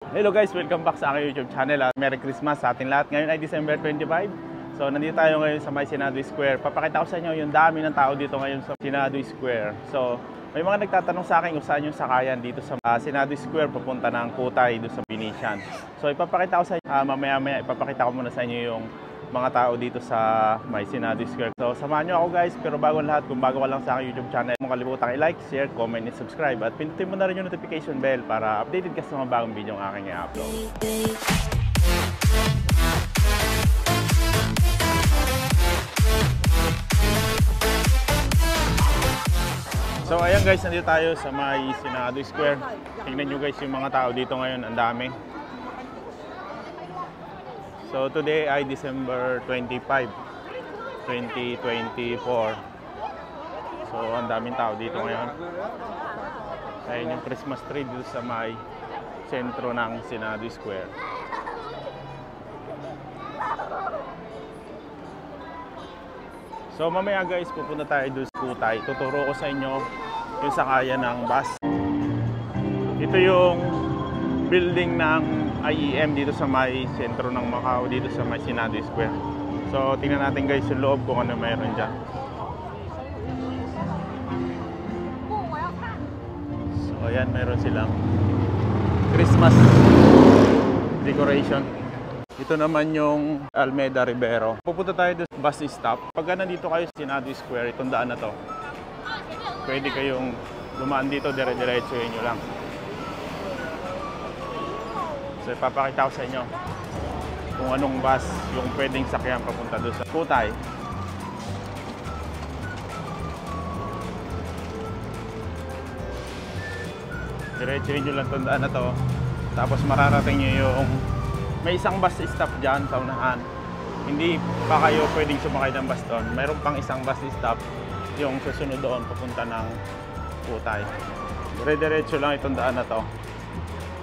Hello guys, welcome back sa aking YouTube channel at Merry Christmas sa ating lahat. Ngayon ay December 25. So nandito tayo ngayon sa may Senado Square. Papakita ko sa inyo yung dami ng tao dito ngayon sa Senado Square. So may mga nagtatanong sa akin kung saan yung sakayan dito sa Senado Square papunta ng Kutay doon sa Venetian. So ipapakita ko sa inyo, mamaya ipapakita ko muna sa inyo yung mga tao dito sa may Senado Square. So samahan nyo ako guys, pero bago lahat, kung bago ka lang sa aking YouTube channel, huwag kalimutan i-like, share, comment, and subscribe. At pindutin mo na rin yung notification bell para updated ka sa mga bagong video ng aking i-upload. So ayan guys, nandito tayo sa may Senado Square. Tingnan nyo guys yung mga tao dito ngayon, ang dami. So today ay December 25, 2024. So ang daming tao dito ngayon. Ayun yung Christmas tree dito sa may sentro ng Senado Square. So mamaya guys, pupunta tayo doon sa Kutay. Tuturo ko sa inyo yung sakayan ng bus. Ito yung building ng IEM dito sa may sentro ng Macau, dito sa may Senado Square. So tingnan natin guys yung loob kung ano mayroon dyan. So ayan, mayroon silang Christmas decoration. Ito naman yung Almeda Rivero. Pupunta tayo doon sa bus stop. Pagka nandito kayo sa Senado Square, itong daan na to, pwede kayong dumaan dito, dire-diretsuhin nyo lang. So ipapakita ko sa inyo kung anong bus yung pwedeng sakyan papunta doon sa Kutay. Diretsuhin nyo lang itong daan na to. Tapos mararating nyo yung may isang bus stop dyan sa unahan. Hindi pa kayo pwedeng sumakay ng bus doon. Mayroon pang isang bus stop yung susunod doon papunta ng Kutay. Dire-diretso lang itong daan na to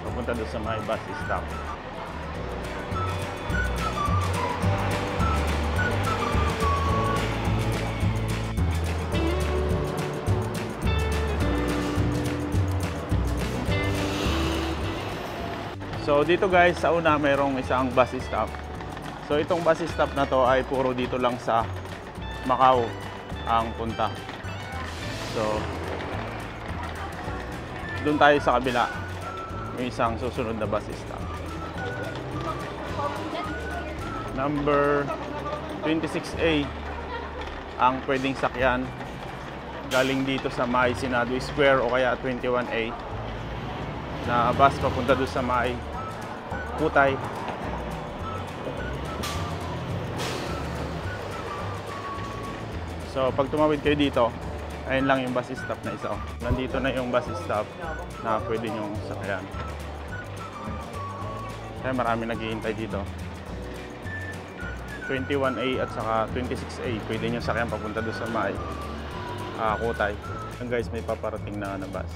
papunta doon sa may bus stop. So dito guys, sa una mayroong isang bus stop. So itong bus stop na to ay puro dito lang sa Macau ang punta. So doon tayo sa kabila, yung isang susunod na bus stop. Number 26A ang pwedeng sakyan galing dito sa may Senado Square o kaya 21A na bus papunta doon sa may Kutay. So pag tumawid kayo dito, ayun lang yung bus stop na isa. Nandito na yung bus stop na pwede nyong sakyan. Kaya marami naghihintay dito. 21A at saka 26A pwede nyo sakyan papunta doon sa may Kutay. Yung guys, may paparating na bus.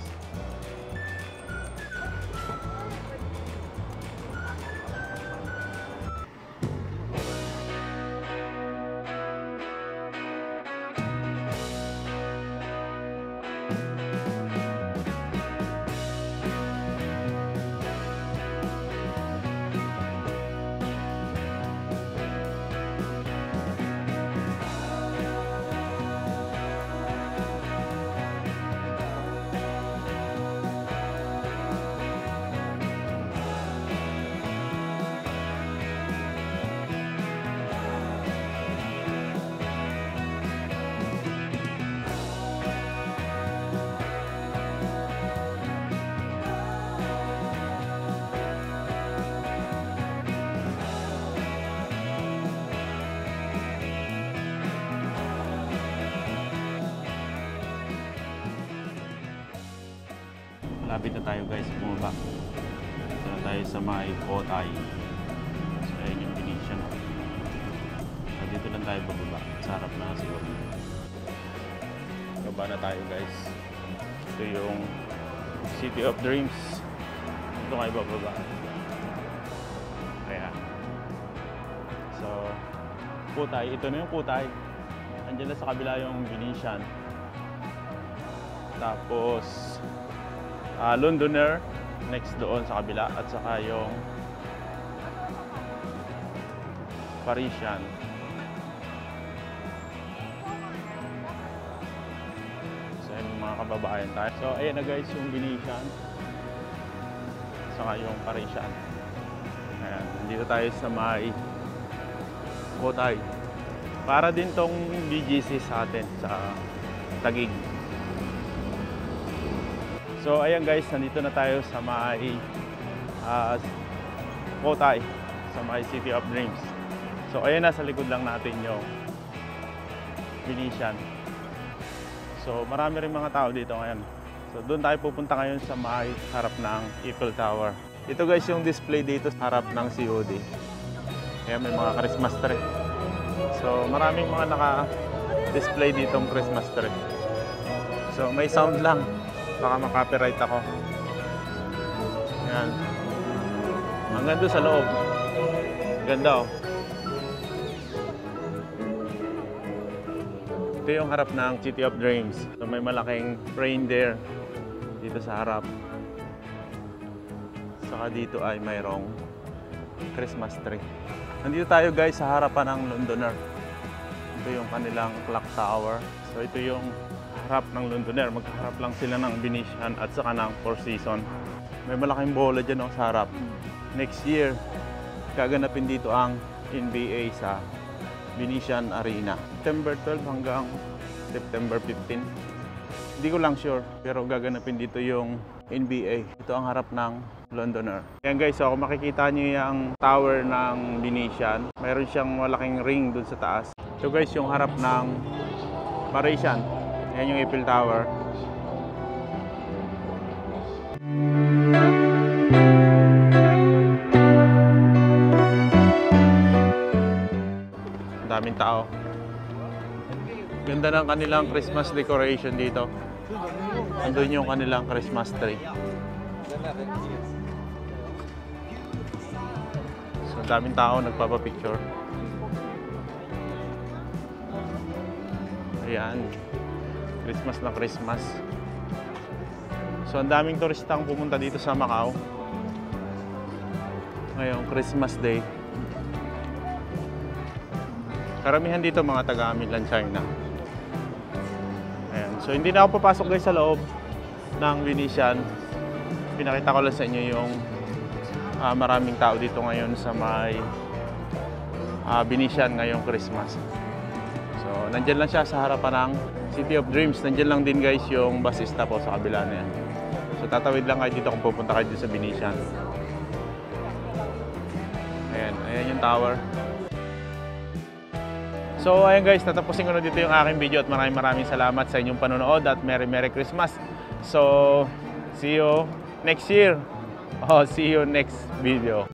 Lapit na tayo guys, bumaba. Ito na tayo sa may Kutay. So ayun yung Venetian. So dito lang tayo bababa. Sa harap na siguro. Baba na tayo guys. Ito yung City of Dreams. Ito kayo bababa. Ayan. So Kutay, ito na yung Kutay. Andiyan na sa kabila yung Venetian. Tapos Londoner, next doon sa kabila at saka yung Parisian. So ayun mga kababayan tayo. So ayan na guys yung Venetian saka yung Parisian. Ayan, dito tayo sa may Cotai. Para din tong BGC sa atin sa Taguig. So ayan guys, nandito na tayo sa may Cotai, sa may City of Dreams. So ayan na, sa likod lang natin yung Venetian. So marami rin mga tao dito ngayon. So doon tayo pupunta ngayon sa may harap ng Eiffel Tower. Ito guys yung display dito sa harap ng COD. Ayan, may mga Christmas tree. So maraming mga naka-display ditong Christmas tree. So may sound lang, baka makapiright ako. Ayan. Hanggang doon sa loob. Ganda oh. Ito yung harap ng City of Dreams. So may malaking reindeer dito sa harap. Saka dito ay mayroong Christmas tree. Nandito tayo guys sa harapan ng Londoner. Ito yung kanilang clock tower. So ito yung harap ng Londoner. Magkaharap lang sila ng Venetian at saka ng Four Seasons. May malaking bola dyan sa harap. Next year, gaganapin dito ang NBA sa Venetian Arena. September 12 hanggang September 15. Hindi ko lang sure, pero gaganapin dito yung NBA. Ito ang harap ng Londoner. Yan guys, so kung makikita nyo yung tower ng Venetian, mayroon siyang malaking ring dun sa taas. Ito guys, yung harap ng Parisian. Yan yung Eiffel Tower. Ang daming tao. Ganda ng kanilang Christmas decoration dito. Andun yung kanilang Christmas tree. So, daming tao nagpapapicture. Ayan. Christmas na Christmas. So, ang daming turistang pumunta dito sa Macau. Ngayong Christmas Day. Karamihan dito mga taga-mainland China. Ayan. So, hindi na ako papasok guys sa loob ng Venetian. Pinakita ko lang sa inyo yung maraming tao dito ngayon sa may Venetian ngayong Christmas. So, nandyan lang siya sa harapan ng City of Dreams. Nandyan lang din guys yung bus stop po sa kabila na yan. So, tatawid lang kayo dito kung pupunta kayo dito sa Venetian. Ayan, ayan yung tower. So ayun guys, tatapusin ko na dito yung aking video at maraming salamat sa inyong panonood at Merry Christmas. So see you next year. See you next video.